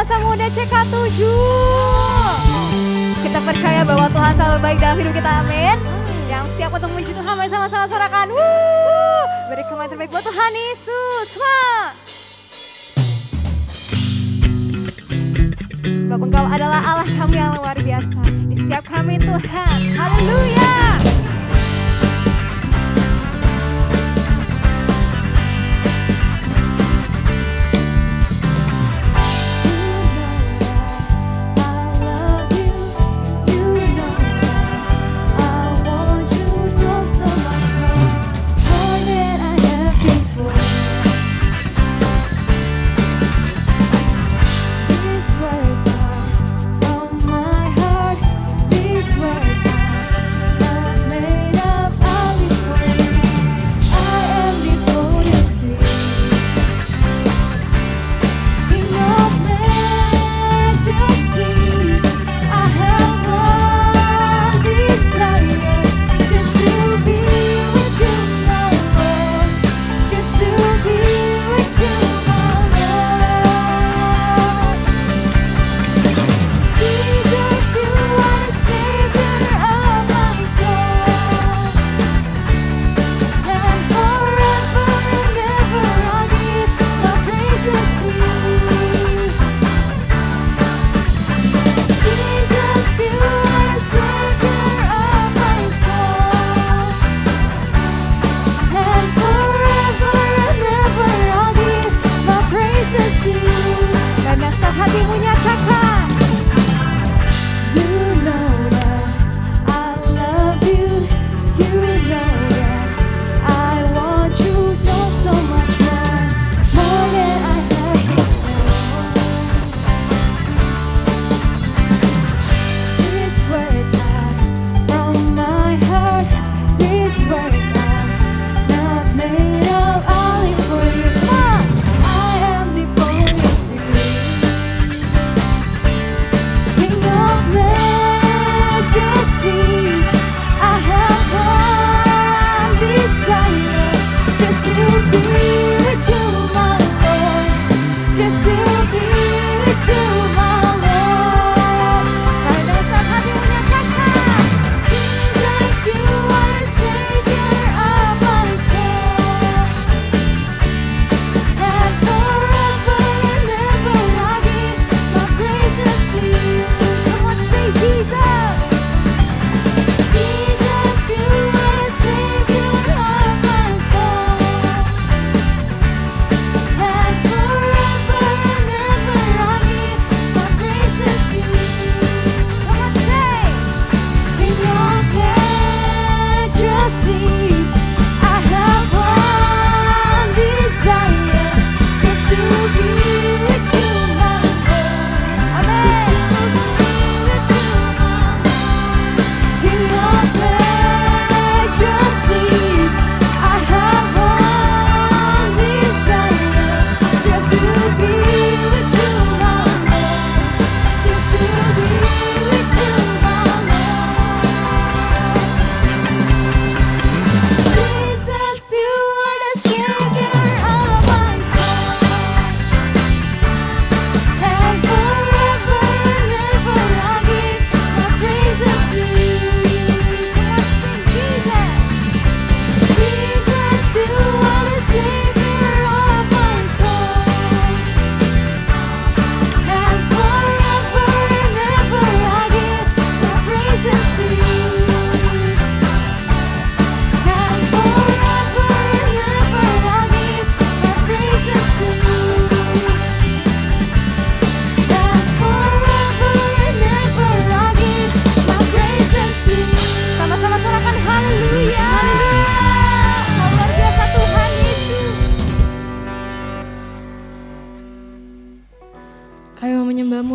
Bahasa Muda CK7. Kita percaya bahwa Tuhan selalu baik dalam hidup kita, amin. Yang siap untuk memuji Tuhan, mari sama-sama sorakan. Beri kembali terbaik buat Tuhan Yesus. Come on. Sebab Engkau adalah Allah kami yang luar biasa. Di setiap kami Tuhan. Haleluya.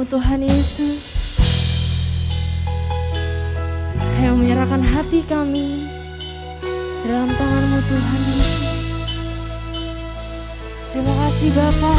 Tuhan Yesus. Kami menyerahkan hati kami dalam tangan-Mu Tuhan Yesus. Terima kasih Bapa.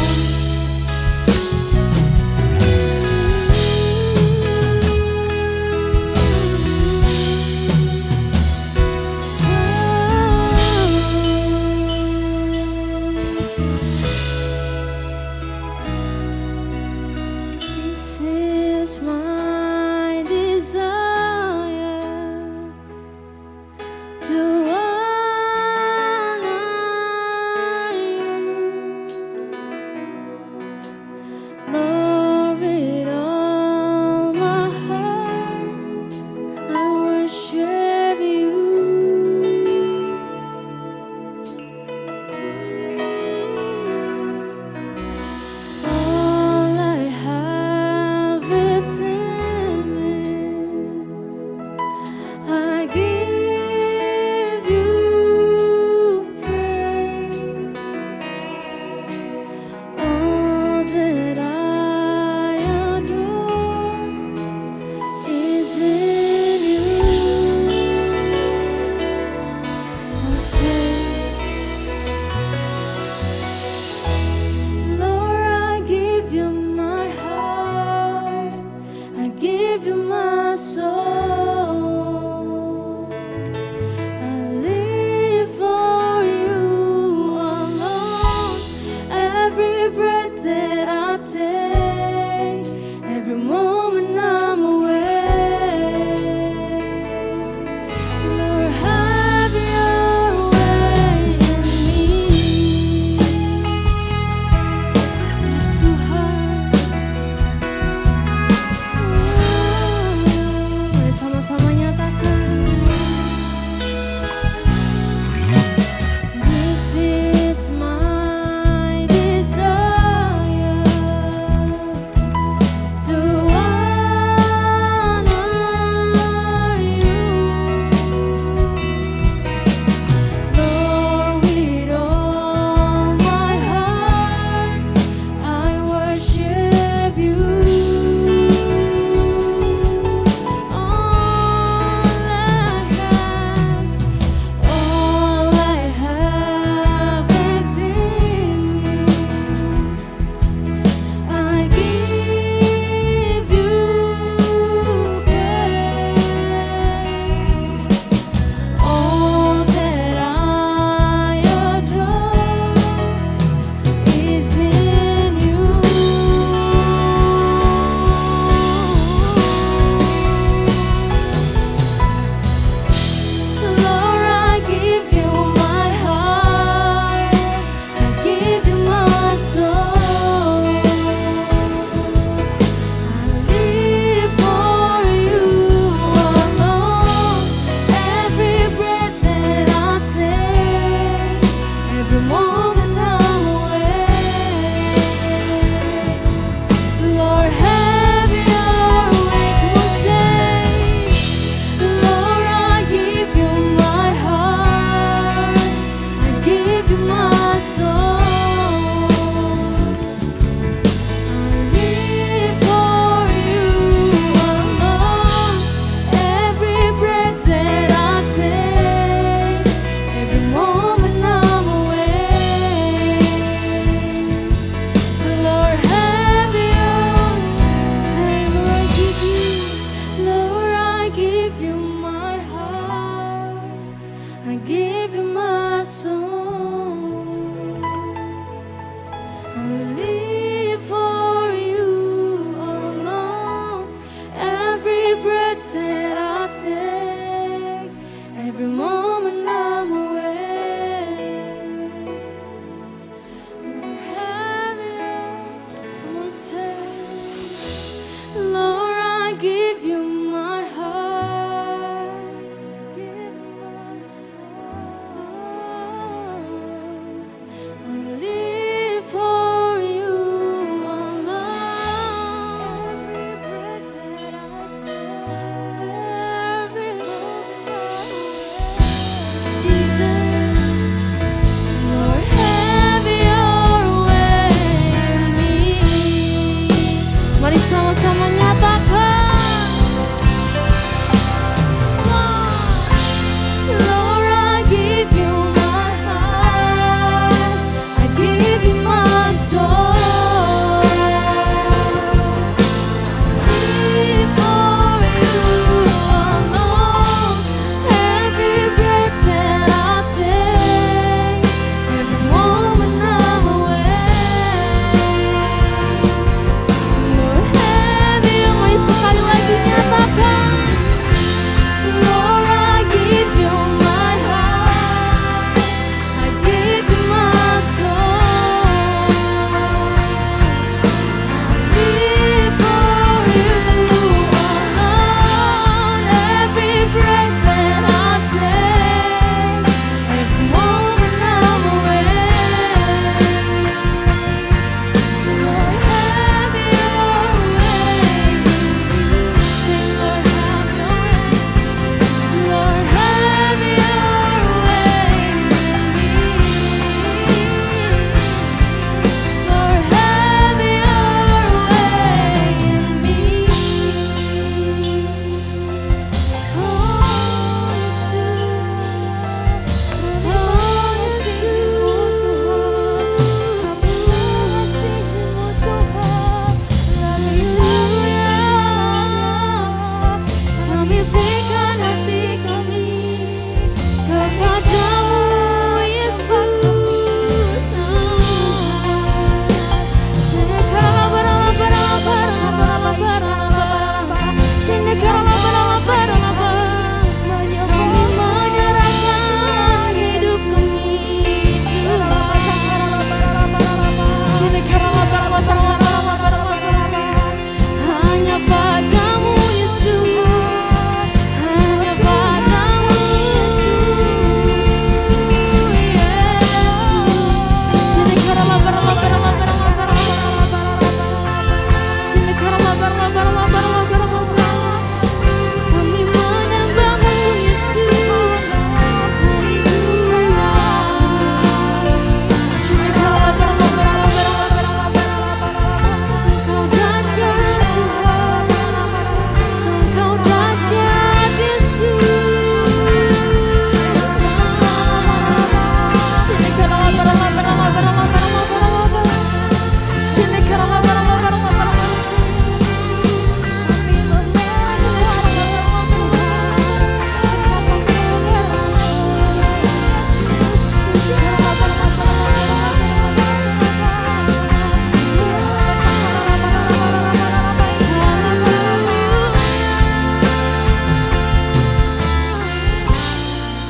take every moment I'm away. Lord, have your way in me. Yes, Tuhan. Mari sama-sama nyatakan. This is my desire,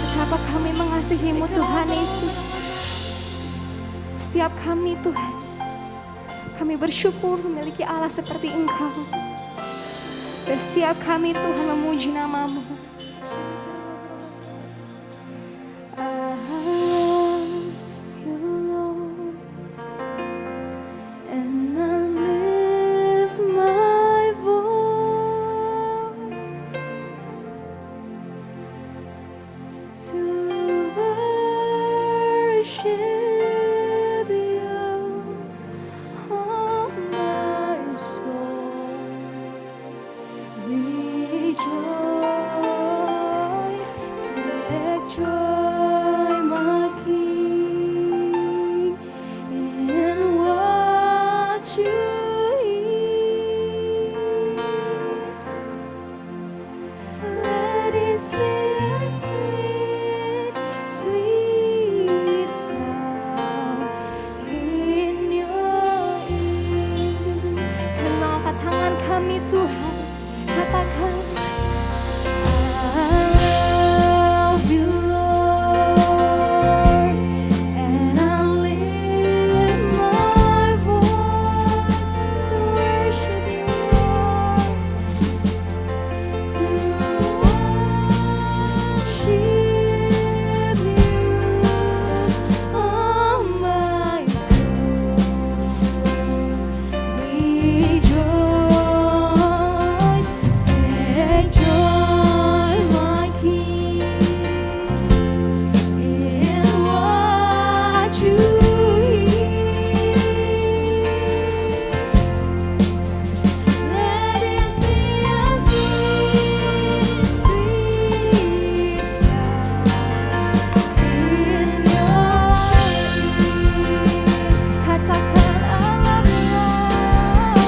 Betapa kami mengasihi-Mu Tuhan Yesus. Setiap kami Tuhan, kami bersyukur memiliki Allah seperti Engkau. Dan setiap kami Tuhan memuji nama-Mu. I love you, Lord, and I lift my voice to worship you, oh my soul. Rejoice, take joy, my King, in what you hear. Let it be a sweet, sweet sound in your ear. Kami mengangkat tangan kami Tuhan, katakan I love you Lord, and I lift my voice to worship you Lord, to worship you, oh my soul. Rejoice, take joy, my King, in what you hear. Let it be a sweet, sweet sound in your ear. Katakan I love you Lord,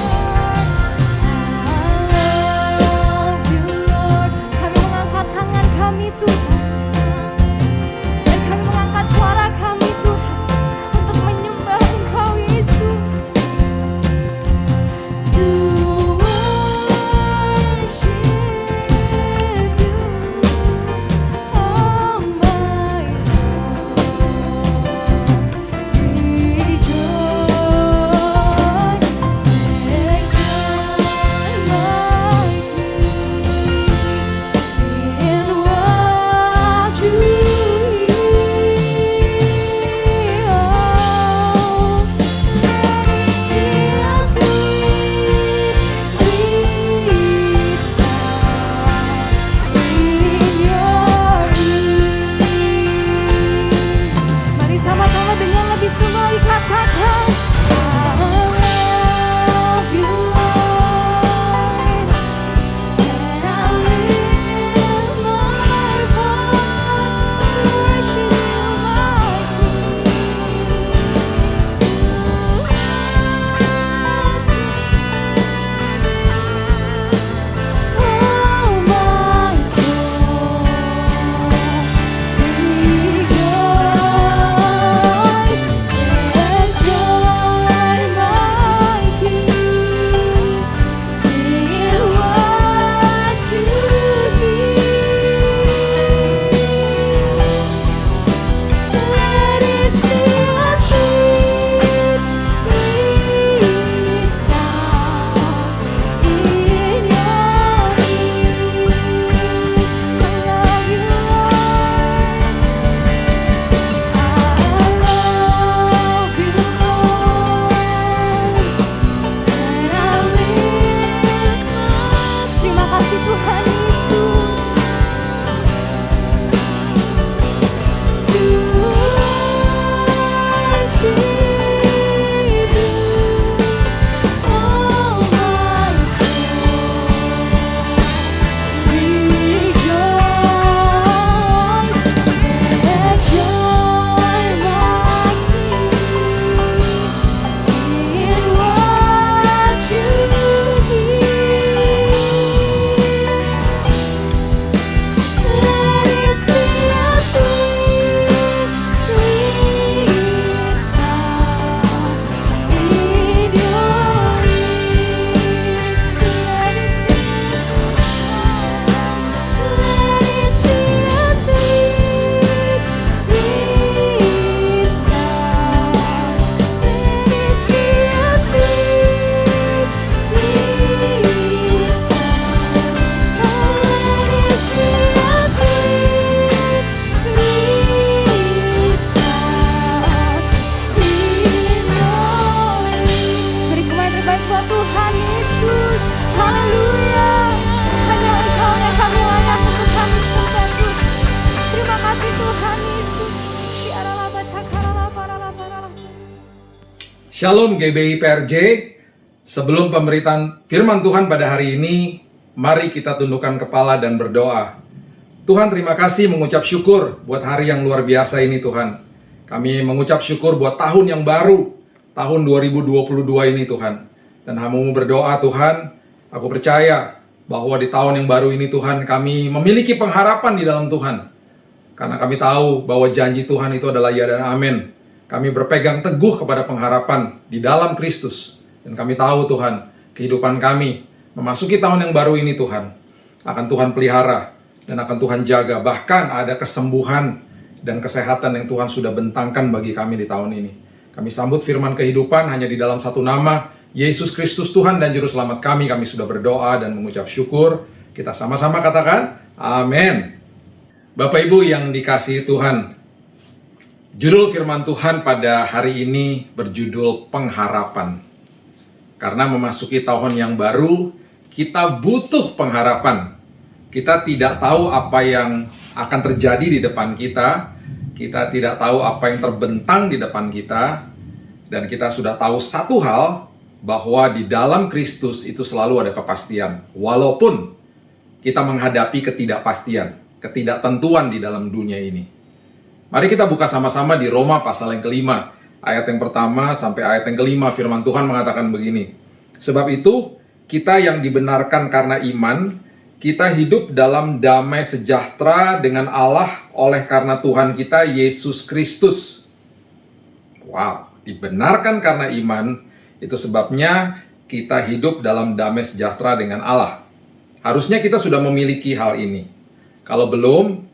Tuhan Yesus. Haleluya. Hanya Engkau yang kami layak untuk kami sembah Tuhan. Terima kasih Tuhan Yesus. Shalom GBI PRJ. Sebelum pemberitaan firman Tuhan pada hari ini, mari kita tundukkan kepala dan berdoa. Tuhan, terima kasih mengucap syukur buat hari yang luar biasa ini Tuhan. Kami mengucap syukur buat tahun yang baru, tahun 2022 ini Tuhan. Dan hamba-Mu berdoa Tuhan, aku percaya bahwa di tahun yang baru ini Tuhan, kami memiliki pengharapan di dalam Tuhan. Karena kami tahu bahwa janji Tuhan itu adalah ya dan amin. Kami berpegang teguh kepada pengharapan di dalam Kristus. Dan kami tahu Tuhan, kehidupan kami memasuki tahun yang baru ini Tuhan, akan Tuhan pelihara dan akan Tuhan jaga. Bahkan ada kesembuhan dan kesehatan yang Tuhan sudah bentangkan bagi kami di tahun ini. Kami sambut firman kehidupan hanya di dalam satu nama, Yesus Kristus Tuhan dan Juru Selamat kami. Kami sudah berdoa dan mengucap syukur. Kita sama-sama katakan, amin. Bapak Ibu yang dikasihi Tuhan, judul firman Tuhan pada hari ini berjudul pengharapan. Karena memasuki tahun yang baru, kita butuh pengharapan. Kita tidak tahu apa yang akan terjadi di depan kita. Kita tidak tahu apa yang terbentang di depan kita. Dan kita sudah tahu satu hal, bahwa di dalam Kristus itu selalu ada kepastian. Walaupun kita menghadapi ketidakpastian, ketidaktentuan di dalam dunia ini. Mari kita buka sama-sama di Roma pasal yang kelima. Ayat yang pertama sampai ayat yang kelima, firman Tuhan mengatakan begini. Sebab itu, kita yang dibenarkan karena iman, kita hidup dalam damai sejahtera dengan Allah oleh karena Tuhan kita, Yesus Kristus. Wow, dibenarkan karena iman, itu sebabnya kita hidup dalam damai sejahtera dengan Allah. Harusnya kita sudah memiliki hal ini. Kalau belum,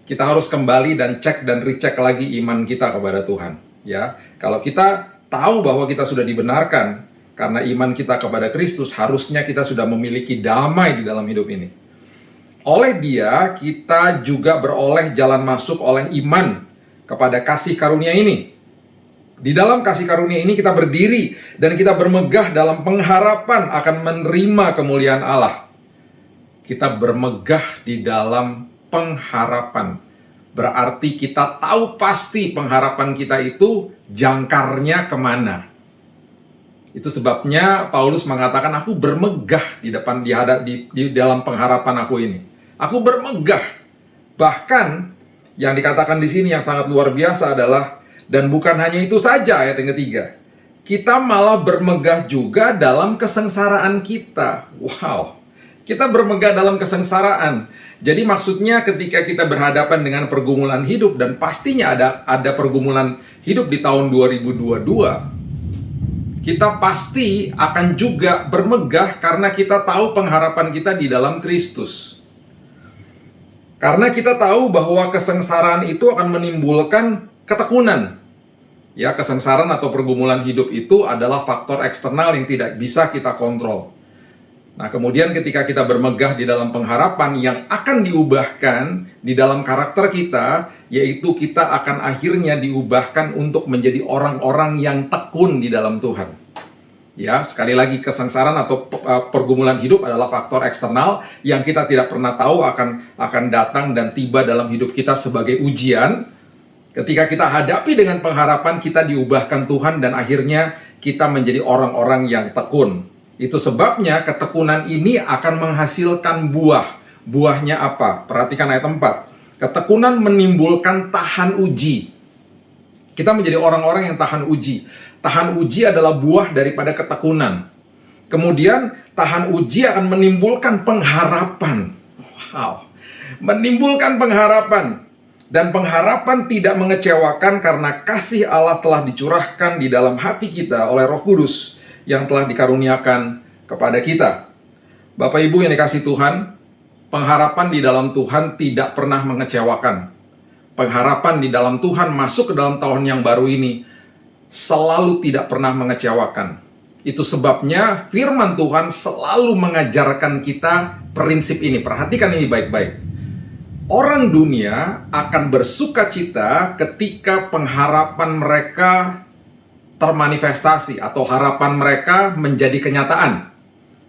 kita harus kembali dan cek dan recheck lagi iman kita kepada Tuhan. Ya, kalau kita tahu bahwa kita sudah dibenarkan karena iman kita kepada Kristus, harusnya kita sudah memiliki damai di dalam hidup ini. Oleh Dia, kita juga beroleh jalan masuk oleh iman kepada kasih karunia ini. Di dalam kasih karunia ini kita berdiri dan kita bermegah dalam pengharapan akan menerima kemuliaan Allah. Kita bermegah di dalam pengharapan. Berarti kita tahu pasti pengharapan kita itu jangkarnya kemana. Itu sebabnya Paulus mengatakan, aku bermegah di dalam pengharapan aku ini. Aku bermegah. Bahkan yang dikatakan di sini yang sangat luar biasa adalah, dan bukan hanya itu saja, ayat yang ketiga, kita malah bermegah juga dalam kesengsaraan kita. Wow. Kita bermegah dalam kesengsaraan. Jadi maksudnya ketika kita berhadapan dengan pergumulan hidup, dan pastinya ada pergumulan hidup di tahun 2022, kita pasti akan juga bermegah karena kita tahu pengharapan kita di dalam Kristus. Karena kita tahu bahwa kesengsaraan itu akan menimbulkan ketekunan. Ya, kesengsaraan atau pergumulan hidup itu adalah faktor eksternal yang tidak bisa kita kontrol. Nah, kemudian ketika kita bermegah di dalam pengharapan yang akan diubahkan di dalam karakter kita, yaitu kita akan akhirnya diubahkan untuk menjadi orang-orang yang tekun di dalam Tuhan. Ya, sekali lagi, kesengsaraan atau pergumulan hidup adalah faktor eksternal yang kita tidak pernah tahu akan datang dan tiba dalam hidup kita sebagai ujian. Ketika kita hadapi dengan pengharapan, kita diubahkan Tuhan dan akhirnya kita menjadi orang-orang yang tekun. Itu sebabnya ketekunan ini akan menghasilkan buah. Buahnya apa? Perhatikan ayat 4. Ketekunan menimbulkan tahan uji. Kita menjadi orang-orang yang tahan uji. Tahan uji adalah buah daripada ketekunan. Kemudian tahan uji akan menimbulkan pengharapan. Wow. Menimbulkan pengharapan. Dan pengharapan tidak mengecewakan karena kasih Allah telah dicurahkan di dalam hati kita oleh Roh Kudus yang telah dikaruniakan kepada kita. Bapak Ibu yang dikasihi Tuhan, pengharapan di dalam Tuhan tidak pernah mengecewakan. Pengharapan di dalam Tuhan masuk ke dalam tahun yang baru ini selalu tidak pernah mengecewakan. Itu sebabnya firman Tuhan selalu mengajarkan kita prinsip ini. Perhatikan ini baik-baik. Orang dunia akan bersuka cita ketika pengharapan mereka termanifestasi atau harapan mereka menjadi kenyataan,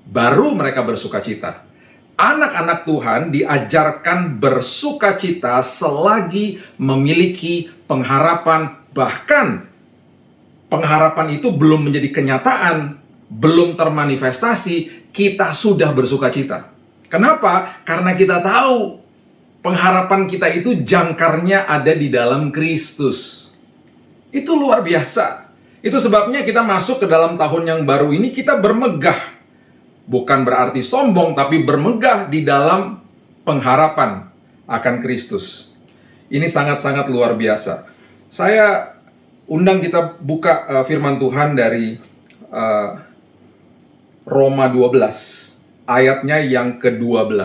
baru mereka bersukacita. Anak-anak Tuhan diajarkan bersukacita selagi memiliki pengharapan, bahkan pengharapan itu belum menjadi kenyataan, belum termanifestasi, kita sudah bersukacita. Kenapa? Karena kita tahu pengharapan kita itu jangkarnya ada di dalam Kristus. Itu luar biasa. Itu sebabnya kita masuk ke dalam tahun yang baru ini, kita bermegah. Bukan berarti sombong, tapi bermegah di dalam pengharapan akan Kristus. Ini sangat-sangat luar biasa. Saya undang kita buka firman Tuhan dari Roma 12, ayatnya yang ke-12.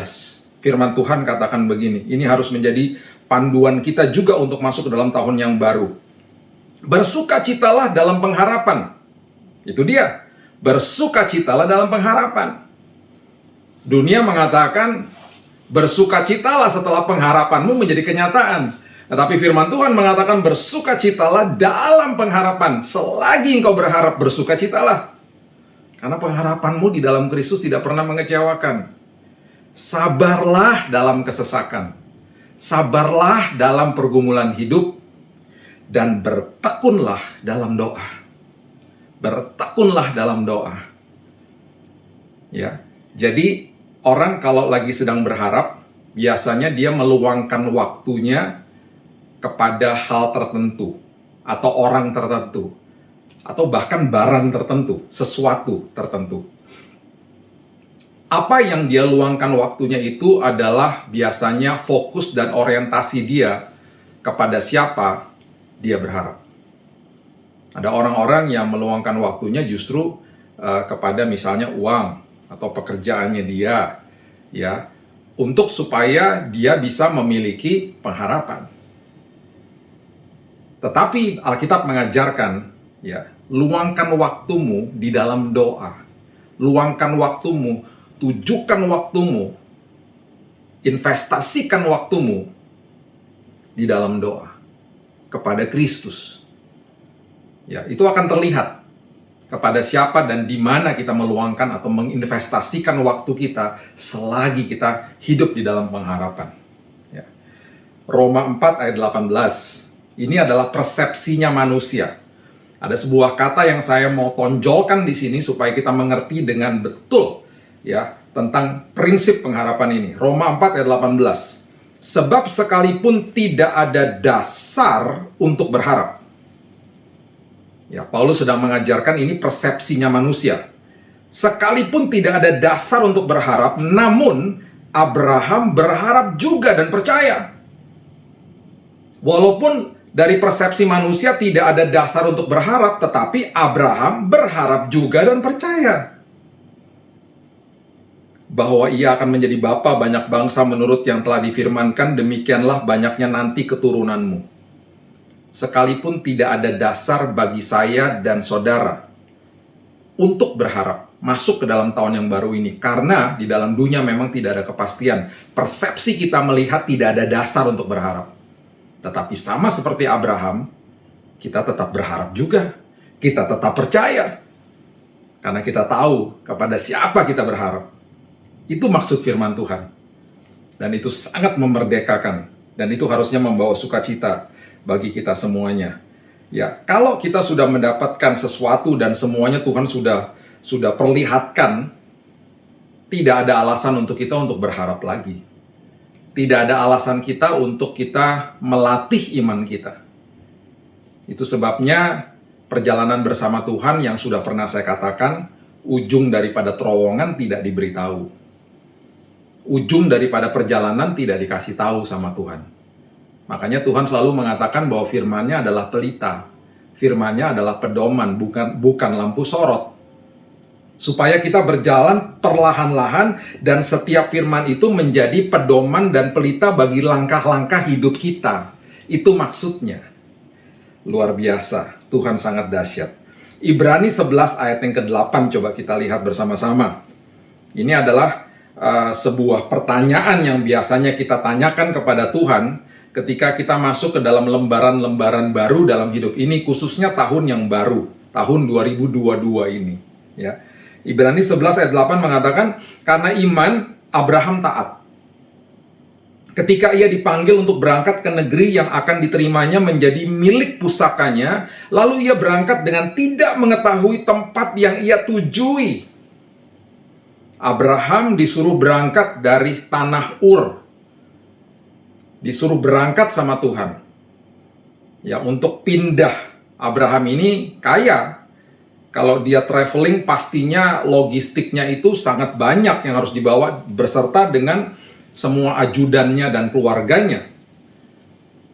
Firman Tuhan katakan begini, ini harus menjadi panduan kita juga untuk masuk ke dalam tahun yang baru. Bersukacitalah dalam pengharapan. Itu dia. Bersukacitalah dalam pengharapan. Dunia mengatakan bersukacitalah setelah pengharapanmu menjadi kenyataan. Tetapi firman Tuhan mengatakan bersukacitalah dalam pengharapan. Selagi engkau berharap, bersukacitalah. Karena pengharapanmu di dalam Kristus tidak pernah mengecewakan. Sabarlah dalam kesesakan. Sabarlah dalam pergumulan hidup. Dan bertekunlah dalam doa. Bertekunlah dalam doa. Ya. Jadi orang kalau lagi sedang berharap, biasanya dia meluangkan waktunya kepada hal tertentu atau orang tertentu atau bahkan barang tertentu, sesuatu tertentu. Apa yang dia luangkan waktunya itu adalah biasanya fokus dan orientasi dia kepada siapa dia berharap. Ada orang-orang yang meluangkan waktunya justru kepada misalnya uang atau pekerjaannya dia, ya, untuk supaya dia bisa memiliki pengharapan. Tetapi Alkitab mengajarkan, ya, luangkan waktumu di dalam doa. Luangkan waktumu, tujukan waktumu, investasikan waktumu di dalam doa kepada Kristus. Ya, itu akan terlihat kepada siapa dan di mana kita meluangkan atau menginvestasikan waktu kita selagi kita hidup di dalam pengharapan. Ya. Roma 4 ayat 18. Ini adalah persepsinya manusia. Ada sebuah kata yang saya mau tonjolkan di sini supaya kita mengerti dengan betul, ya, tentang prinsip pengharapan ini. Roma 4 ayat 18. Sebab sekalipun tidak ada dasar untuk berharap. Ya, Paulus sedang mengajarkan ini persepsinya manusia. Sekalipun tidak ada dasar untuk berharap, namun Abraham berharap juga dan percaya. Walaupun dari persepsi manusia tidak ada dasar untuk berharap, tetapi Abraham berharap juga dan percaya bahwa ia akan menjadi bapa banyak bangsa menurut yang telah difirmankan, demikianlah banyaknya nanti keturunanmu. Sekalipun tidak ada dasar bagi saya dan saudara untuk berharap masuk ke dalam tahun yang baru ini. Karena di dalam dunia memang tidak ada kepastian. Persepsi kita melihat tidak ada dasar untuk berharap. Tetapi sama seperti Abraham, kita tetap berharap juga. Kita tetap percaya. Karena kita tahu kepada siapa kita berharap. Itu maksud firman Tuhan. Dan itu sangat memerdekakan. Dan itu harusnya membawa sukacita bagi kita semuanya. Ya, kalau kita sudah mendapatkan sesuatu dan semuanya Tuhan sudah perlihatkan, tidak ada alasan untuk kita untuk berharap lagi. Tidak ada alasan kita untuk kita melatih iman kita. Itu sebabnya perjalanan bersama Tuhan yang sudah pernah saya katakan, ujung daripada terowongan tidak diberitahu. Ujung daripada perjalanan tidak dikasih tahu sama Tuhan. Makanya Tuhan selalu mengatakan bahwa firman-Nya adalah pelita. Firman-Nya adalah pedoman, bukan lampu sorot. Supaya kita berjalan perlahan-lahan dan setiap firman itu menjadi pedoman dan pelita bagi langkah-langkah hidup kita. Itu maksudnya. Luar biasa. Tuhan sangat dahsyat. Ibrani 11 ayat yang ke-8 coba kita lihat bersama-sama. Ini adalah sebuah pertanyaan yang biasanya kita tanyakan kepada Tuhan ketika kita masuk ke dalam lembaran-lembaran baru dalam hidup ini, khususnya tahun yang baru, tahun 2022 ini. Ya. Ibrani 11 ayat 8 mengatakan, karena iman Abraham taat. Ketika ia dipanggil untuk berangkat ke negeri yang akan diterimanya menjadi milik pusakanya, lalu ia berangkat dengan tidak mengetahui tempat yang ia tujui. Abraham disuruh berangkat dari tanah Ur. Disuruh berangkat sama Tuhan. Ya, untuk pindah. Abraham ini kaya. Kalau dia traveling pastinya logistiknya itu sangat banyak yang harus dibawa beserta dengan semua ajudannya dan keluarganya.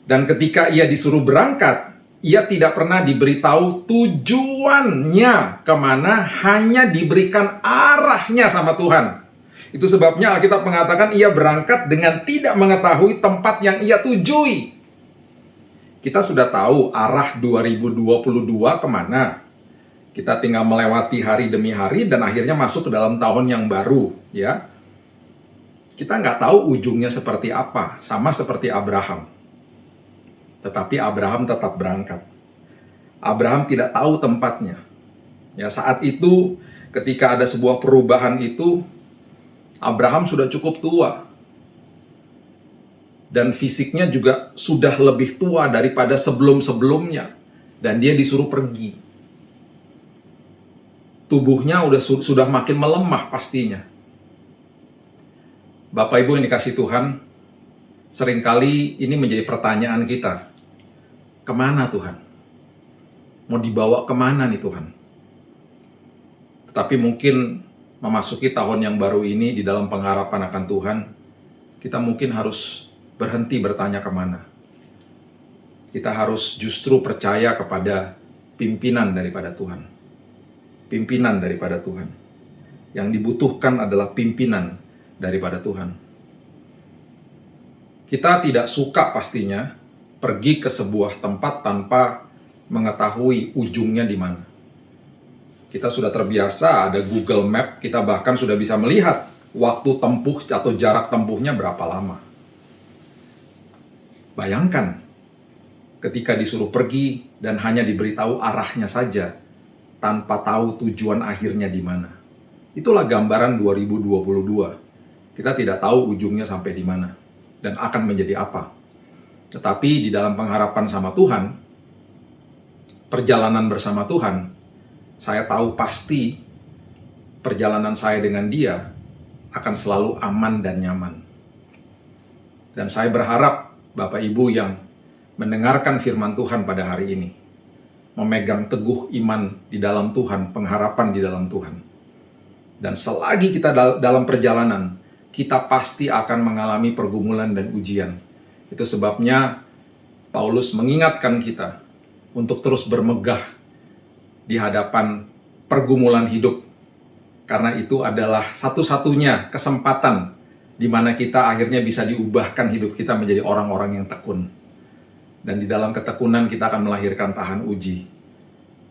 Dan ketika ia disuruh berangkat, ia tidak pernah diberitahu tujuannya kemana, hanya diberikan arahnya sama Tuhan. Itu sebabnya Alkitab mengatakan ia berangkat dengan tidak mengetahui tempat yang ia tujui. Kita sudah tahu arah 2022 kemana. Kita tinggal melewati hari demi hari dan akhirnya masuk ke dalam tahun yang baru, ya. Kita nggak tahu ujungnya seperti apa, sama seperti Abraham. Tetapi Abraham tetap berangkat. Abraham tidak tahu tempatnya. Ya, saat itu ketika ada sebuah perubahan itu, Abraham sudah cukup tua. Dan fisiknya juga sudah lebih tua daripada sebelum-sebelumnya. Dan dia disuruh pergi. Tubuhnya sudah makin melemah pastinya. Bapak Ibu yang dikasih Tuhan, seringkali ini menjadi pertanyaan kita. Kemana Tuhan? Mau dibawa kemana nih Tuhan? Tetapi mungkin memasuki tahun yang baru ini di dalam pengharapan akan Tuhan, kita mungkin harus berhenti bertanya kemana. Kita harus justru percaya kepada pimpinan daripada Tuhan. Pimpinan daripada Tuhan. Yang dibutuhkan adalah pimpinan daripada Tuhan. Kita tidak suka pastinya pergi ke sebuah tempat tanpa mengetahui ujungnya di mana. Kita sudah terbiasa ada Google Map, kita bahkan sudah bisa melihat waktu tempuh atau jarak tempuhnya berapa lama. Bayangkan ketika disuruh pergi dan hanya diberitahu arahnya saja tanpa tahu tujuan akhirnya di mana. Itulah gambaran 2022. Kita tidak tahu ujungnya sampai di mana dan akan menjadi apa. Tetapi di dalam pengharapan sama Tuhan, perjalanan bersama Tuhan, saya tahu pasti perjalanan saya dengan Dia akan selalu aman dan nyaman. Dan saya berharap Bapak Ibu yang mendengarkan firman Tuhan pada hari ini, memegang teguh iman di dalam Tuhan, pengharapan di dalam Tuhan. Dan selagi kita dalam perjalanan, kita pasti akan mengalami pergumulan dan ujian. Itu sebabnya Paulus mengingatkan kita untuk terus bermegah di hadapan pergumulan hidup. Karena itu adalah satu-satunya kesempatan di mana kita akhirnya bisa diubahkan hidup kita menjadi orang-orang yang tekun. Dan di dalam ketekunan kita akan melahirkan tahan uji.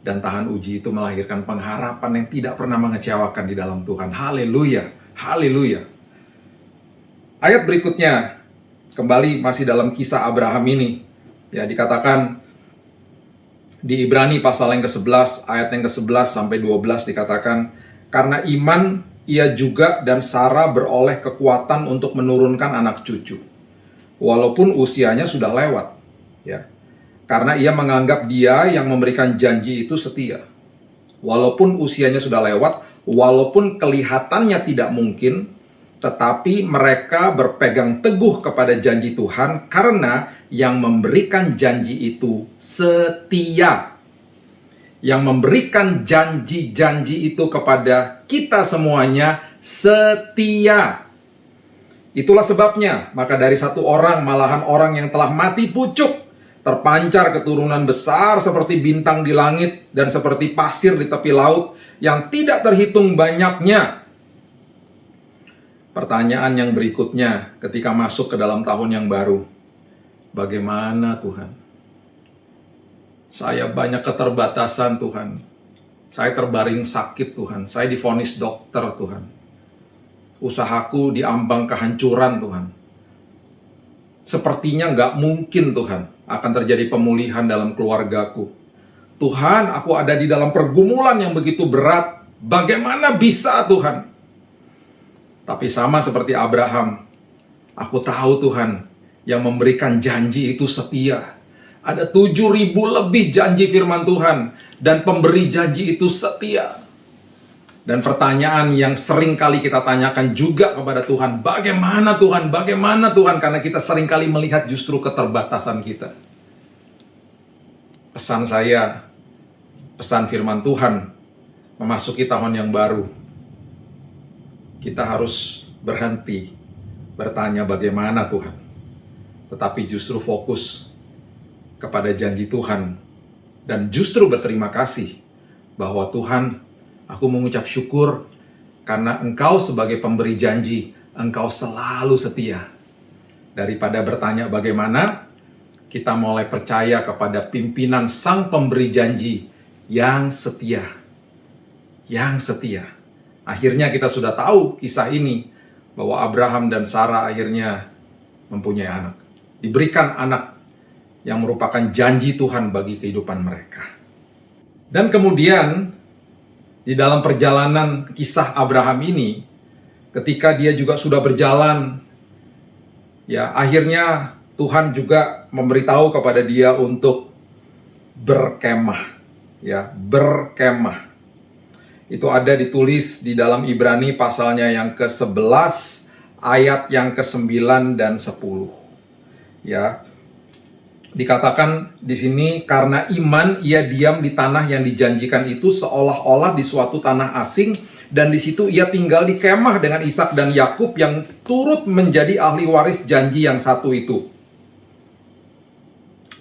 Dan tahan uji itu melahirkan pengharapan yang tidak pernah mengecewakan di dalam Tuhan. Haleluya, haleluya. Ayat berikutnya, kembali masih dalam kisah Abraham ini. Ya, dikatakan di Ibrani pasal yang ke-11, ayat yang ke-11 sampai 12 dikatakan, karena iman ia juga dan Sarah beroleh kekuatan untuk menurunkan anak cucu, walaupun usianya sudah lewat. Ya, karena ia menganggap Dia yang memberikan janji itu setia. Walaupun usianya sudah lewat, walaupun kelihatannya tidak mungkin, tetapi mereka berpegang teguh kepada janji Tuhan karena yang memberikan janji itu setia. Yang memberikan janji-janji itu kepada kita semuanya setia. Itulah sebabnya, maka dari satu orang, malahan orang yang telah mati pucuk, terpancar keturunan besar seperti bintang di langit dan seperti pasir di tepi laut yang tidak terhitung banyaknya. Pertanyaan yang berikutnya ketika masuk ke dalam tahun yang baru, bagaimana Tuhan? Saya banyak keterbatasan Tuhan. Saya terbaring sakit Tuhan. Saya divonis dokter Tuhan. Usahaku diambang kehancuran Tuhan. Sepertinya nggak mungkin Tuhan akan terjadi pemulihan dalam keluargaku. Tuhan, aku ada di dalam pergumulan yang begitu berat. Bagaimana bisa Tuhan? Tapi sama seperti Abraham, aku tahu Tuhan, yang memberikan janji itu setia. Ada 7.000 lebih janji firman Tuhan, dan pemberi janji itu setia. Dan pertanyaan yang sering kali kita tanyakan juga kepada Tuhan, bagaimana Tuhan? Bagaimana Tuhan? Karena kita sering kali melihat justru keterbatasan kita. Pesan saya, pesan firman Tuhan, memasuki tahun yang baru, kita harus berhenti bertanya bagaimana Tuhan, tetapi justru fokus kepada janji Tuhan, dan justru berterima kasih bahwa Tuhan, aku mengucap syukur karena Engkau sebagai pemberi janji, Engkau selalu setia. Daripada bertanya bagaimana, kita mulai percaya kepada pimpinan Sang Pemberi Janji yang setia. Yang setia. Akhirnya kita sudah tahu kisah ini, bahwa Abraham dan Sarah akhirnya mempunyai anak. Diberikan anak yang merupakan janji Tuhan bagi kehidupan mereka. Dan kemudian, di dalam perjalanan kisah Abraham ini, ketika dia juga sudah berjalan, ya akhirnya Tuhan juga memberitahu kepada dia untuk berkemah, ya, berkemah. Itu ada ditulis di dalam Ibrani pasalnya yang ke-11, ayat yang ke-9 dan 10. Ya. Dikatakan di sini, karena iman ia diam di tanah yang dijanjikan itu seolah-olah di suatu tanah asing, dan di situ ia tinggal di kemah dengan Ishak dan Yakub yang turut menjadi ahli waris janji yang satu itu.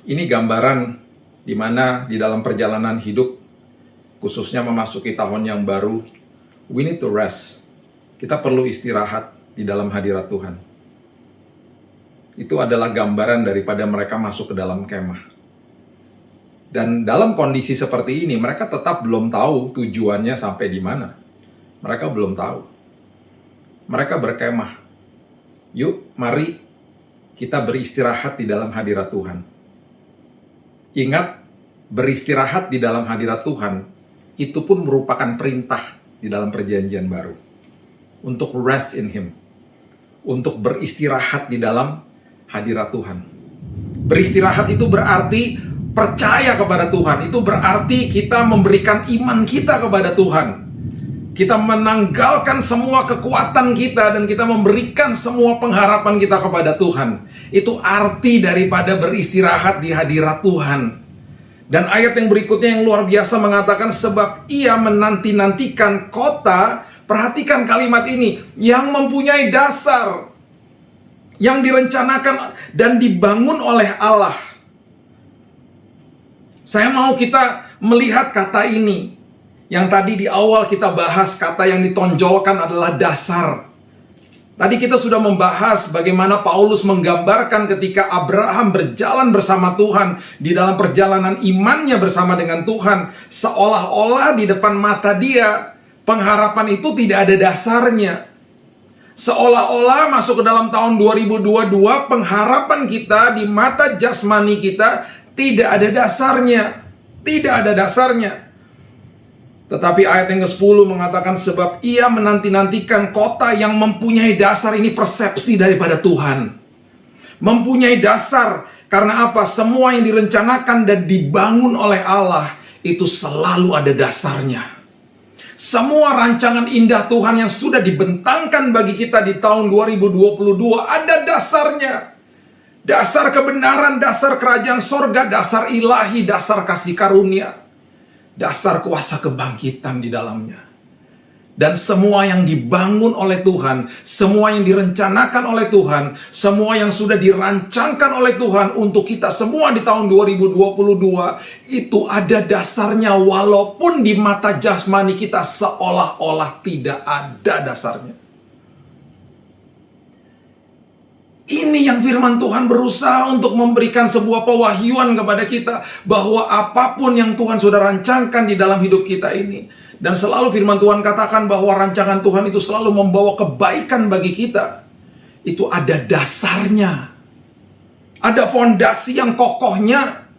Ini gambaran di mana di dalam perjalanan hidup, khususnya memasuki tahun yang baru, we need to rest. Kita perlu istirahat di dalam hadirat Tuhan. Itu adalah gambaran daripada mereka masuk ke dalam kemah. Dan dalam kondisi seperti ini, mereka tetap belum tahu tujuannya sampai di mana. Mereka belum tahu. Mereka berkemah. Yuk, mari kita beristirahat di dalam hadirat Tuhan. Ingat, beristirahat di dalam hadirat Tuhan, itu pun merupakan perintah di dalam perjanjian baru. Untuk rest in Him. Untuk beristirahat di dalam hadirat Tuhan. Beristirahat itu berarti percaya kepada Tuhan. Itu berarti kita memberikan iman kita kepada Tuhan. Kita menanggalkan semua kekuatan kita dan kita memberikan semua pengharapan kita kepada Tuhan. Itu arti daripada beristirahat di hadirat Tuhan. Dan ayat yang berikutnya yang luar biasa mengatakan, sebab ia menanti-nantikan kota, perhatikan kalimat ini, yang mempunyai dasar, yang direncanakan dan dibangun oleh Allah. Saya mau kita melihat kata ini. Yang tadi di awal kita bahas, kata yang ditonjolkan adalah dasar. Tadi kita sudah membahas bagaimana Paulus menggambarkan ketika Abraham berjalan bersama Tuhan di dalam perjalanan imannya bersama dengan Tuhan, seolah-olah di depan mata dia pengharapan itu tidak ada dasarnya. Seolah-olah masuk ke dalam tahun 2022, pengharapan kita di mata jasmani kita tidak ada dasarnya. Tidak ada dasarnya. Tetapi ayat yang ke-10 mengatakan, sebab ia menanti-nantikan kota yang mempunyai dasar. Ini persepsi daripada Tuhan. Mempunyai dasar. Karena apa? Semua yang direncanakan dan dibangun oleh Allah, itu selalu ada dasarnya. Semua rancangan indah Tuhan yang sudah dibentangkan bagi kita di tahun 2022 ada dasarnya. Dasar kebenaran, dasar kerajaan sorga, dasar ilahi, dasar kasih karunia, dasar kuasa kebangkitan di dalamnya. Dan semua yang dibangun oleh Tuhan, semua yang direncanakan oleh Tuhan, semua yang sudah dirancangkan oleh Tuhan untuk kita semua di tahun 2022, itu ada dasarnya walaupun di mata jasmani kita seolah-olah tidak ada dasarnya. Ini yang firman Tuhan berusaha untuk memberikan sebuah pewahyuan kepada kita, bahwa apapun yang Tuhan sudah rancangkan di dalam hidup kita ini, dan selalu firman Tuhan katakan bahwa rancangan Tuhan itu selalu membawa kebaikan bagi kita, itu ada dasarnya. Ada fondasi yang kokohnya.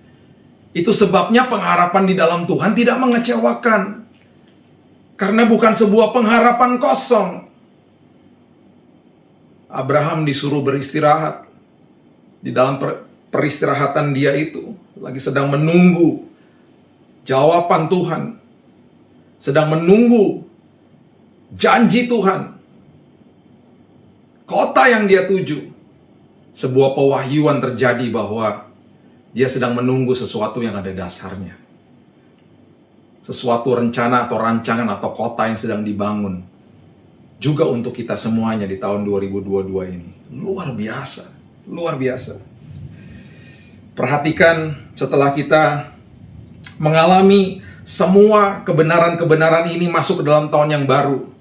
Itu sebabnya pengharapan di dalam Tuhan tidak mengecewakan. Karena bukan sebuah pengharapan kosong. Abraham disuruh beristirahat. Di dalam peristirahatan dia itu lagi sedang menunggu jawaban Tuhan. Sedang menunggu janji Tuhan. Kota yang dia tuju. Sebuah pewahyuan terjadi bahwa dia sedang menunggu sesuatu yang ada dasarnya. Sesuatu rencana atau rancangan atau kota yang sedang dibangun. Juga untuk kita semuanya di tahun 2022 ini. Luar biasa. Luar biasa. Perhatikan setelah kita mengalami semua kebenaran-kebenaran ini masuk ke dalam tahun yang baru.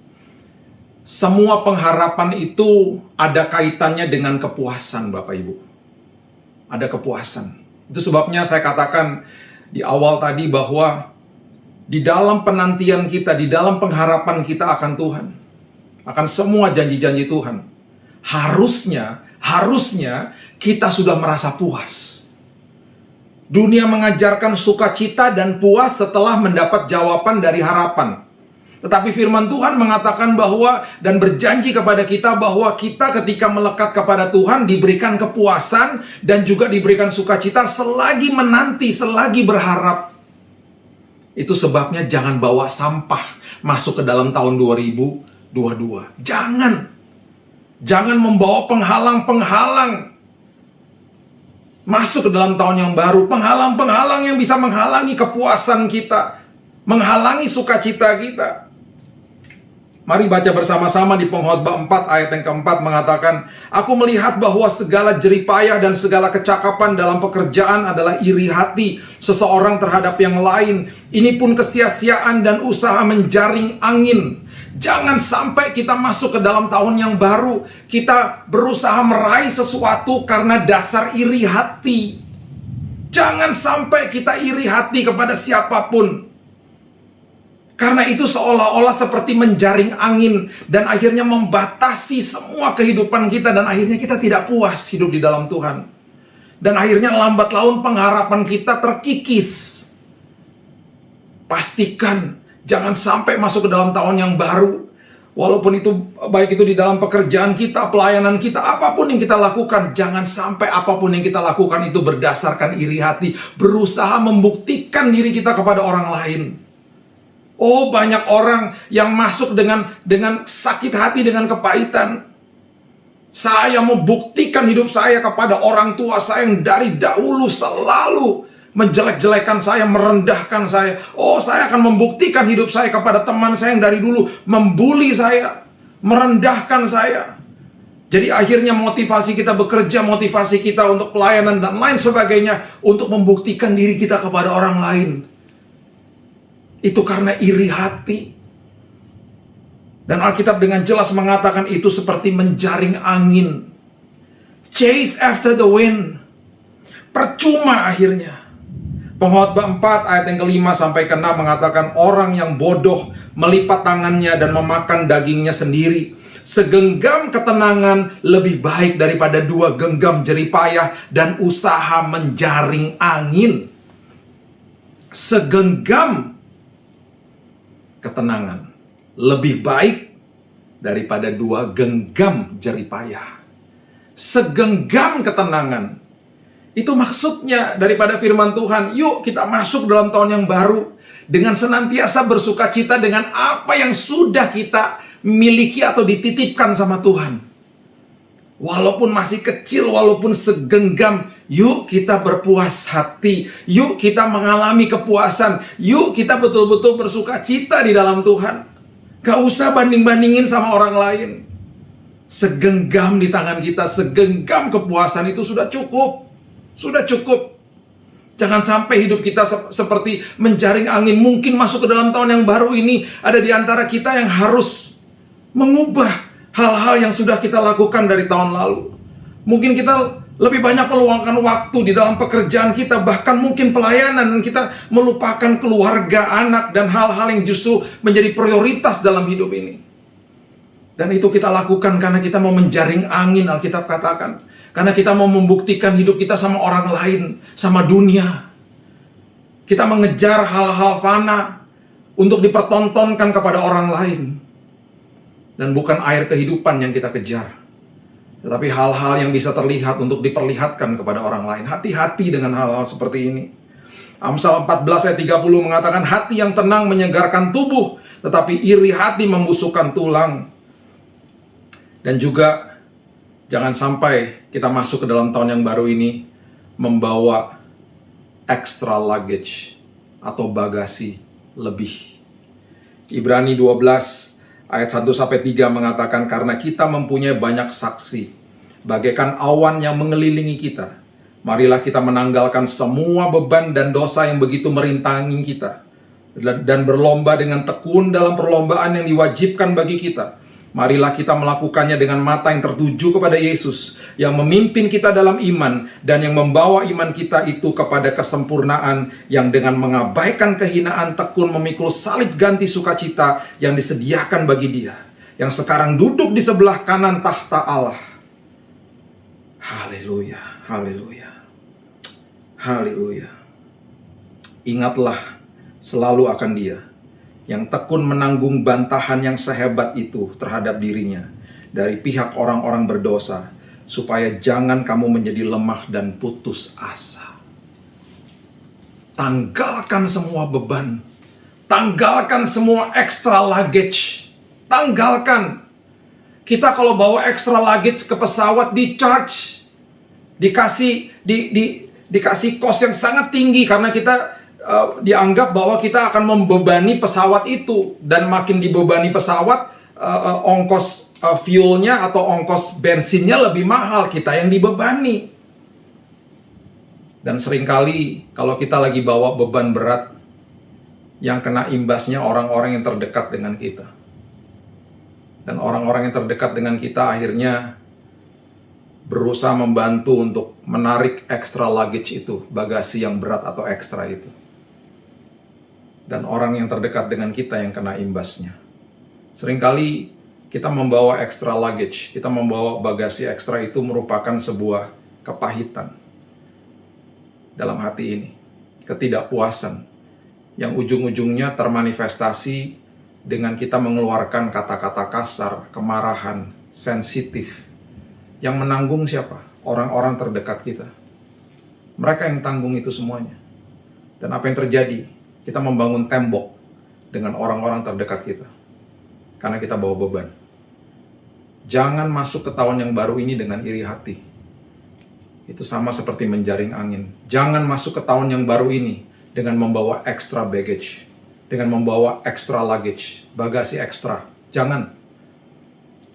Semua pengharapan itu ada kaitannya dengan kepuasan, Bapak Ibu. Ada kepuasan. Itu sebabnya saya katakan di awal tadi bahwa di dalam penantian kita, di dalam pengharapan kita akan Tuhan, akan semua janji-janji Tuhan, harusnya kita sudah merasa puas. Dunia mengajarkan sukacita dan puas setelah mendapat jawaban dari harapan. Tetapi firman Tuhan mengatakan bahwa dan berjanji kepada kita bahwa kita ketika melekat kepada Tuhan diberikan kepuasan dan juga diberikan sukacita selagi menanti, selagi berharap. Itu sebabnya jangan bawa sampah masuk ke dalam tahun 2022. Jangan membawa penghalang-penghalang masuk ke dalam tahun yang baru. Penghalang-penghalang yang bisa menghalangi kepuasan kita, menghalangi sukacita kita. Mari baca bersama-sama di Pengkhotbah 4 ayat yang keempat mengatakan, aku melihat bahwa segala jeripayah dan segala kecakapan dalam pekerjaan adalah iri hati seseorang terhadap yang lain. Ini pun kesia-siaan dan usaha menjaring angin. Jangan sampai kita masuk ke dalam tahun yang baru, kita berusaha meraih sesuatu karena dasar iri hati. Jangan sampai kita iri hati kepada siapapun. Karena itu seolah-olah seperti menjaring angin dan akhirnya membatasi semua kehidupan kita dan akhirnya kita tidak puas hidup di dalam Tuhan. Dan akhirnya lambat laun pengharapan kita terkikis. Pastikan jangan sampai masuk ke dalam tahun yang baru. Walaupun itu baik itu di dalam pekerjaan kita, pelayanan kita, apapun yang kita lakukan, jangan sampai apapun yang kita lakukan itu berdasarkan iri hati, berusaha membuktikan diri kita kepada orang lain. Oh, banyak orang yang masuk dengan sakit hati, dengan kepahitan. Saya mau buktikan hidup saya kepada orang tua saya yang dari dahulu selalu menjelek-jelekan saya, merendahkan saya. Oh, saya akan membuktikan hidup saya kepada teman saya yang dari dulu membuli saya, merendahkan saya. Jadi akhirnya motivasi kita bekerja, motivasi kita untuk pelayanan dan lain sebagainya untuk membuktikan diri kita kepada orang lain. Itu karena iri hati. Dan Alkitab dengan jelas mengatakan itu seperti menjaring angin. Chase after the wind. Percuma akhirnya. Pengkhotbah 4 ayat yang ke-5 sampai ke-6 mengatakan orang yang bodoh melipat tangannya dan memakan dagingnya sendiri. Segenggam ketenangan lebih baik daripada 2 genggam jeripayah dan usaha menjaring angin. Segenggam ketenangan lebih baik daripada 2 genggam jeripayah. Segenggam ketenangan. Itu maksudnya daripada firman Tuhan. Yuk kita masuk dalam tahun yang baru dengan senantiasa bersukacita dengan apa yang sudah kita miliki atau dititipkan sama Tuhan. Walaupun masih kecil, walaupun segenggam, yuk kita berpuas hati. Yuk kita mengalami kepuasan. Yuk kita betul-betul bersukacita di dalam Tuhan. Gak usah banding-bandingin sama orang lain. Segenggam di tangan kita, segenggam kepuasan itu sudah cukup. Sudah cukup. Jangan sampai hidup kita seperti menjaring angin. Mungkin masuk ke dalam tahun yang baru ini, ada di antara kita yang harus mengubah hal-hal yang sudah kita lakukan dari tahun lalu. Mungkin kita lebih banyak meluangkan waktu di dalam pekerjaan kita, bahkan mungkin pelayanan, dan kita melupakan keluarga, anak, dan hal-hal yang justru menjadi prioritas dalam hidup ini. Dan itu kita lakukan karena kita mau menjaring angin, Alkitab katakan. Karena kita mau membuktikan hidup kita sama orang lain, sama dunia. Kita mengejar hal-hal fana untuk dipertontonkan kepada orang lain. Dan bukan air kehidupan yang kita kejar, tetapi hal-hal yang bisa terlihat untuk diperlihatkan kepada orang lain. Hati-hati dengan hal-hal seperti ini. Amsal 14 ayat 30 mengatakan, hati yang tenang menyegarkan tubuh, tetapi iri hati membusukkan tulang. Dan juga jangan sampai kita masuk ke dalam tahun yang baru ini membawa extra luggage atau bagasi lebih. Ibrani 12 ayat 1-3 mengatakan, karena kita mempunyai banyak saksi, bagaikan awan yang mengelilingi kita, marilah kita menanggalkan semua beban dan dosa yang begitu merintangi kita, dan berlomba dengan tekun dalam perlombaan yang diwajibkan bagi kita. Marilah kita melakukannya dengan mata yang tertuju kepada Yesus, yang memimpin kita dalam iman, dan yang membawa iman kita itu kepada kesempurnaan, yang dengan mengabaikan kehinaan tekun memikul salib ganti sukacita yang disediakan bagi Dia, yang sekarang duduk di sebelah kanan tahta Allah. Haleluya, haleluya, haleluya. Ingatlah selalu akan Dia, yang tekun menanggung bantahan yang sehebat itu terhadap dirinya dari pihak orang-orang berdosa, supaya jangan kamu menjadi lemah dan putus asa. Tanggalkan semua beban, tanggalkan semua extra luggage, tanggalkan. Kita kalau bawa extra luggage ke pesawat di charge, dikasih cost yang sangat tinggi karena kita dianggap bahwa kita akan membebani pesawat itu, dan makin dibebani pesawat, ongkos fuelnya atau ongkos bensinnya lebih mahal, kita yang dibebani. Dan seringkali kalau kita lagi bawa beban berat, yang kena imbasnya orang-orang yang terdekat dengan kita. Dan orang-orang yang terdekat dengan kita akhirnya berusaha membantu untuk menarik extra luggage itu, bagasi yang berat atau ekstra itu. Dan orang yang terdekat dengan kita yang kena imbasnya. Seringkali kita membawa extra luggage, kita membawa bagasi ekstra itu merupakan sebuah kepahitan dalam hati ini, ketidakpuasan yang ujung-ujungnya termanifestasi dengan kita mengeluarkan kata-kata kasar, kemarahan, sensitif. Yang menanggung siapa? Orang-orang terdekat kita. Mereka yang tanggung itu semuanya. Dan apa yang terjadi? Kita membangun tembok dengan orang-orang terdekat kita, karena kita bawa beban. Jangan masuk ke tahun yang baru ini dengan iri hati. Itu sama seperti menjaring angin. Jangan masuk ke tahun yang baru ini dengan membawa extra baggage, dengan membawa extra luggage, bagasi ekstra. Jangan.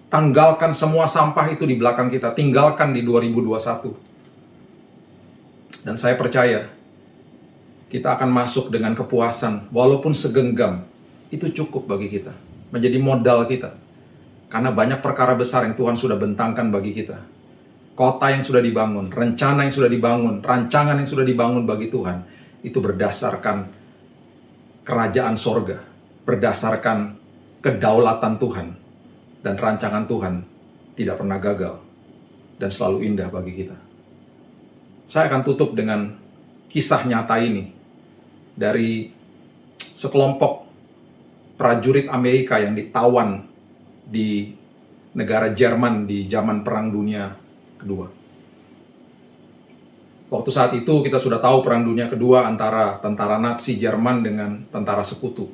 Tanggalkan semua sampah itu di belakang kita. Tinggalkan di 2021. Dan saya percaya kita akan masuk dengan kepuasan, walaupun segenggam, itu cukup bagi kita, menjadi modal kita. Karena banyak perkara besar yang Tuhan sudah bentangkan bagi kita. Kota yang sudah dibangun, rencana yang sudah dibangun, rancangan yang sudah dibangun bagi Tuhan, itu berdasarkan kerajaan sorga, berdasarkan kedaulatan Tuhan, dan rancangan Tuhan tidak pernah gagal, dan selalu indah bagi kita. Saya akan tutup dengan kisah nyata ini, dari sekelompok prajurit Amerika yang ditawan di negara Jerman di zaman Perang Dunia Kedua. Waktu saat itu kita sudah tahu Perang Dunia Kedua antara tentara Nazi Jerman dengan tentara sekutu.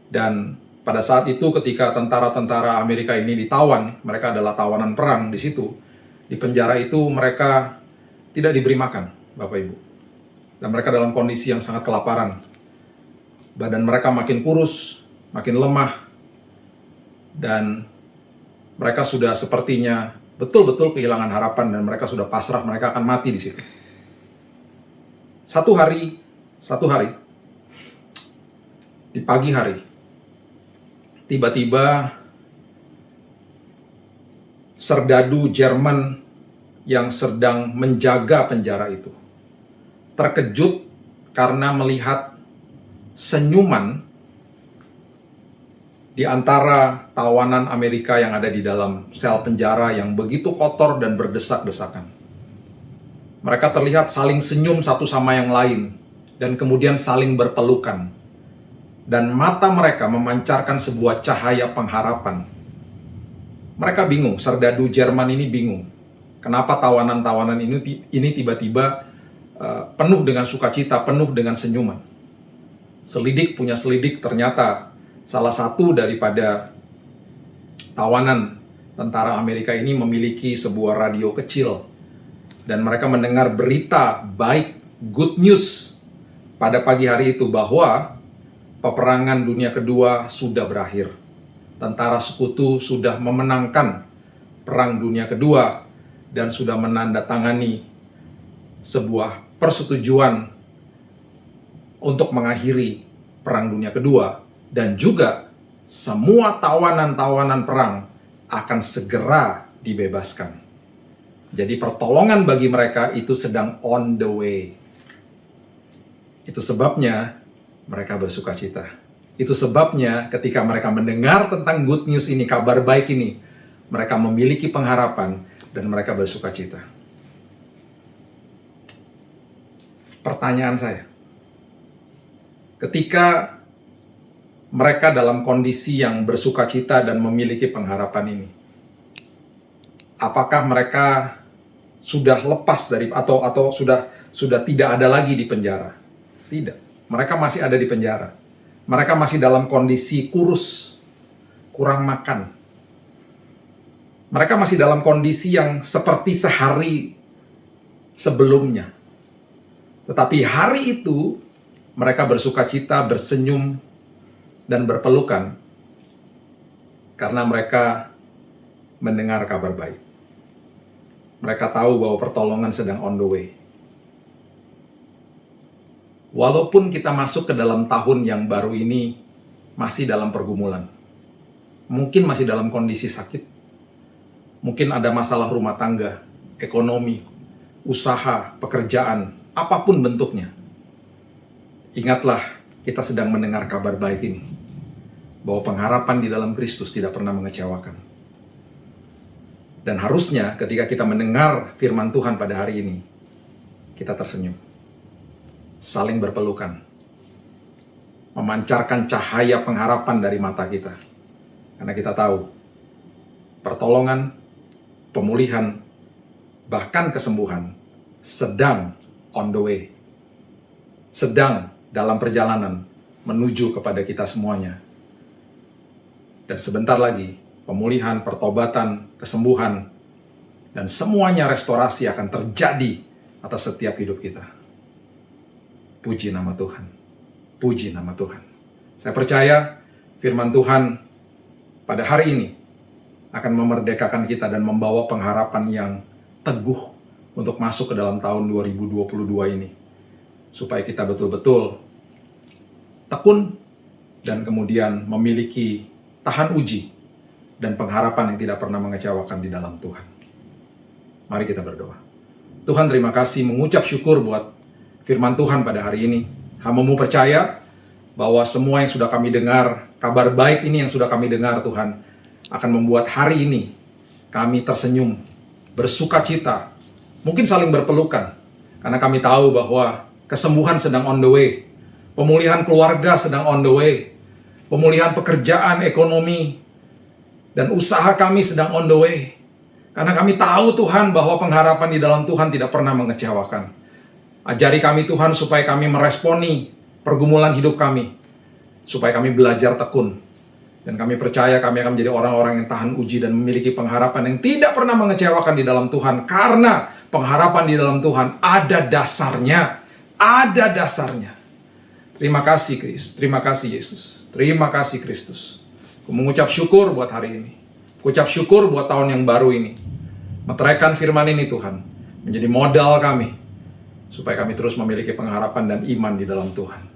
Dan pada saat itu ketika tentara-tentara Amerika ini ditawan, mereka adalah tawanan perang di situ. Di penjara itu mereka tidak diberi makan, Bapak Ibu. Dan mereka dalam kondisi yang sangat kelaparan. Badan mereka makin kurus, makin lemah. Dan mereka sudah sepertinya betul-betul kehilangan harapan dan mereka sudah pasrah, mereka akan mati di situ. Satu hari, di pagi hari, tiba-tiba serdadu Jerman yang sedang menjaga penjara itu terkejut karena melihat senyuman di antara tawanan Amerika yang ada di dalam sel penjara yang begitu kotor dan berdesak-desakan. Mereka terlihat saling senyum satu sama yang lain dan kemudian saling berpelukan. Dan mata mereka memancarkan sebuah cahaya pengharapan. Mereka bingung, serdadu Jerman ini bingung. Kenapa tawanan-tawanan ini tiba-tiba penuh dengan sukacita, penuh dengan senyuman. Selidik punya selidik, ternyata salah satu daripada tawanan tentara Amerika ini memiliki sebuah radio kecil. Dan mereka mendengar berita baik, good news pada pagi hari itu bahwa peperangan dunia kedua sudah berakhir. Tentara sekutu sudah memenangkan perang dunia kedua dan sudah menandatangani sebuah persetujuan untuk mengakhiri perang dunia kedua, dan juga semua tawanan-tawanan perang akan segera dibebaskan. Jadi pertolongan bagi mereka itu sedang on the way. Itu sebabnya mereka bersukacita. Itu sebabnya ketika mereka mendengar tentang good news ini, kabar baik ini, mereka memiliki pengharapan dan mereka bersukacita. Pertanyaan saya, ketika mereka dalam kondisi yang bersukacita dan memiliki pengharapan ini, apakah mereka sudah lepas dari atau sudah tidak ada lagi di penjara? Tidak. Mereka masih ada di penjara. Mereka masih dalam kondisi kurus, kurang makan. Mereka masih dalam kondisi yang seperti sehari sebelumnya. Tetapi hari itu mereka bersukacita, bersenyum, dan berpelukan karena mereka mendengar kabar baik. Mereka tahu bahwa pertolongan sedang on the way. Walaupun kita masuk ke dalam tahun yang baru ini masih dalam pergumulan. Mungkin masih dalam kondisi sakit. Mungkin ada masalah rumah tangga, ekonomi, usaha, pekerjaan, apapun bentuknya. Ingatlah, kita sedang mendengar kabar baik ini. Bahwa pengharapan di dalam Kristus tidak pernah mengecewakan. Dan harusnya ketika kita mendengar firman Tuhan pada hari ini, kita tersenyum. Saling berpelukan. Memancarkan cahaya pengharapan dari mata kita. Karena kita tahu, pertolongan, pemulihan, bahkan kesembuhan sedang on the way. Sedang dalam perjalanan menuju kepada kita semuanya. Dan sebentar lagi, pemulihan, pertobatan, kesembuhan, dan semuanya restorasi akan terjadi atas setiap hidup kita. Puji nama Tuhan. Puji nama Tuhan. Saya percaya firman Tuhan pada hari ini akan memerdekakan kita dan membawa pengharapan yang teguh untuk masuk ke dalam tahun 2022 ini. Supaya kita betul-betul tekun dan kemudian memiliki tahan uji dan pengharapan yang tidak pernah mengecewakan di dalam Tuhan. Mari kita berdoa. Tuhan, terima kasih, mengucap syukur buat firman Tuhan pada hari ini. Hamba-Mu percaya bahwa semua yang sudah kami dengar, kabar baik ini yang sudah kami dengar, Tuhan, akan membuat hari ini kami tersenyum, bersukacita, mungkin saling berpelukan, karena kami tahu bahwa kesembuhan sedang on the way, pemulihan keluarga sedang on the way, pemulihan pekerjaan, ekonomi, dan usaha kami sedang on the way. Karena kami tahu, Tuhan, bahwa pengharapan di dalam Tuhan tidak pernah mengecewakan. Ajari kami, Tuhan, supaya kami meresponi pergumulan hidup kami, supaya kami belajar tekun. Dan kami percaya kami akan menjadi orang-orang yang tahan uji dan memiliki pengharapan yang tidak pernah mengecewakan di dalam Tuhan. Karena pengharapan di dalam Tuhan ada dasarnya. Ada dasarnya. Terima kasih, Kristus. Terima kasih, Yesus. Terima kasih, Kristus. Aku mengucap syukur buat hari ini. Ucap syukur buat tahun yang baru ini. Meteraikan firman ini, Tuhan, menjadi modal kami, supaya kami terus memiliki pengharapan dan iman di dalam Tuhan.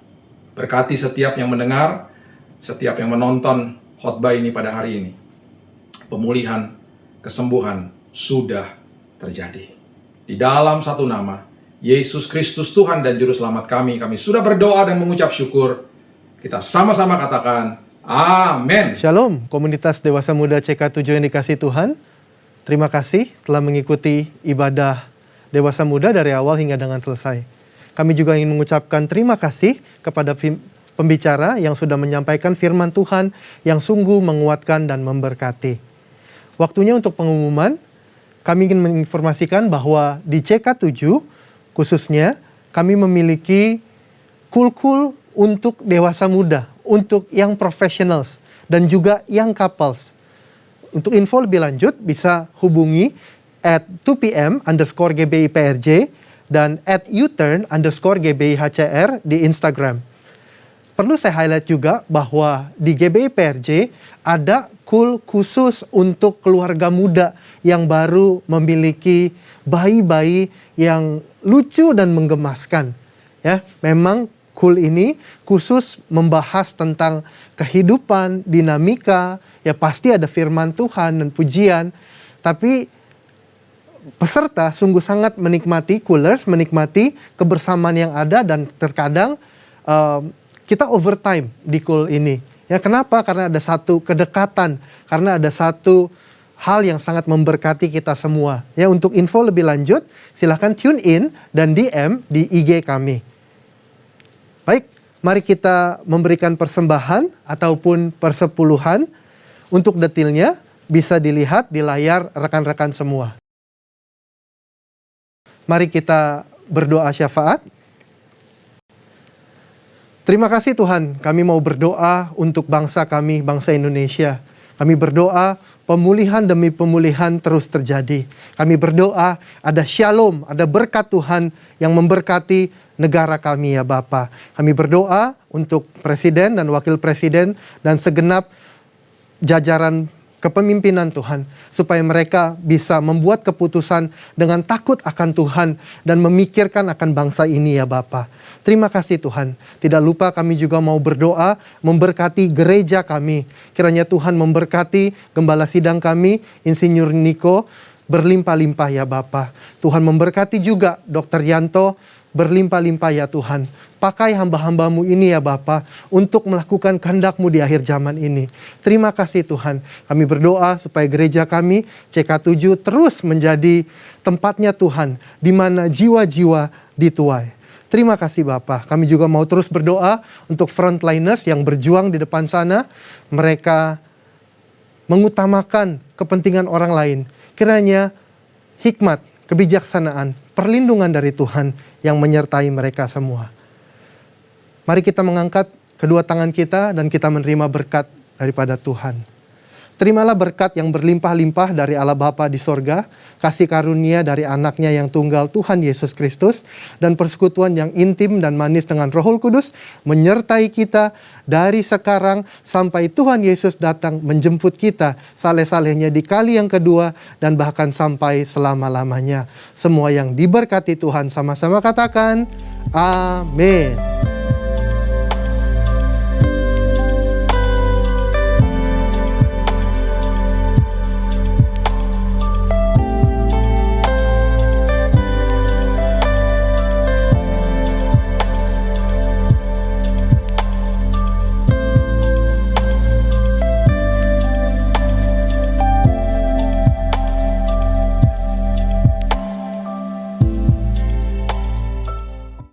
Berkati setiap yang mendengar, setiap yang menonton khotbah ini pada hari ini. Pemulihan, kesembuhan sudah terjadi. Di dalam satu nama, Yesus Kristus Tuhan dan Juru Selamat kami sudah berdoa dan mengucap syukur. Kita sama-sama katakan, amin. Shalom, komunitas Dewasa Muda CK7 yang dikasihi Tuhan. Terima kasih telah mengikuti ibadah Dewasa Muda dari awal hingga dengan selesai. Kami juga ingin mengucapkan terima kasih kepada pembicara yang sudah menyampaikan firman Tuhan yang sungguh menguatkan dan memberkati. Waktunya untuk pengumuman. Kami ingin menginformasikan bahwa di CK7 khususnya kami memiliki kul-kul untuk dewasa muda, untuk yang professionals dan juga yang couples. Untuk info lebih lanjut bisa hubungi at 2pm_GBIPRJ dan at uturn_GBIHCR di Instagram. Perlu saya highlight juga bahwa di GBIPRJ ada kul khusus untuk keluarga muda yang baru memiliki bayi-bayi yang lucu dan menggemaskan. Ya, memang kul ini khusus membahas tentang kehidupan, dinamika, ya pasti ada firman Tuhan dan pujian, tapi peserta sungguh sangat menikmati, coolers menikmati kebersamaan yang ada dan terkadang kita overtime di kul ini. Ya kenapa? Karena ada satu kedekatan, karena ada satu hal yang sangat memberkati kita semua. Ya untuk info lebih lanjut silahkan tune in dan DM di IG kami. Baik, mari kita memberikan persembahan ataupun persepuluhan. Untuk detailnya bisa dilihat di layar rekan-rekan semua. Mari kita berdoa syafaat. Terima kasih Tuhan, kami mau berdoa untuk bangsa kami, bangsa Indonesia. Kami berdoa pemulihan demi pemulihan terus terjadi. Kami berdoa ada shalom, ada berkat Tuhan yang memberkati negara kami ya Bapa. Kami berdoa untuk Presiden dan Wakil Presiden dan segenap jajaran kepemimpinan Tuhan, supaya mereka bisa membuat keputusan dengan takut akan Tuhan dan memikirkan akan bangsa ini ya Bapa. Terima kasih Tuhan. Tidak lupa kami juga mau berdoa memberkati gereja kami. Kiranya Tuhan memberkati gembala sidang kami, Insinyur Niko, berlimpah-limpah ya Bapa. Tuhan memberkati juga Dr. Yanto, berlimpah-limpah ya Tuhan. Pakai hamba-hambamu ini ya Bapa untuk melakukan kehendak-Mu di akhir zaman ini. Terima kasih Tuhan. Kami berdoa supaya gereja kami CK7 terus menjadi tempatnya Tuhan di mana jiwa-jiwa dituai. Terima kasih Bapa. Kami juga mau terus berdoa untuk frontliners yang berjuang di depan sana. Mereka mengutamakan kepentingan orang lain. Kiranya hikmat, kebijaksanaan, perlindungan dari Tuhan yang menyertai mereka semua. Mari kita mengangkat kedua tangan kita dan kita menerima berkat daripada Tuhan. Terimalah berkat yang berlimpah-limpah dari Allah Bapa di sorga, kasih karunia dari anaknya yang tunggal Tuhan Yesus Kristus, dan persekutuan yang intim dan manis dengan Roh Kudus, menyertai kita dari sekarang sampai Tuhan Yesus datang menjemput kita, saleh-salehnya di kali yang kedua, dan bahkan sampai selama-lamanya. Semua yang diberkati Tuhan sama-sama katakan, amin.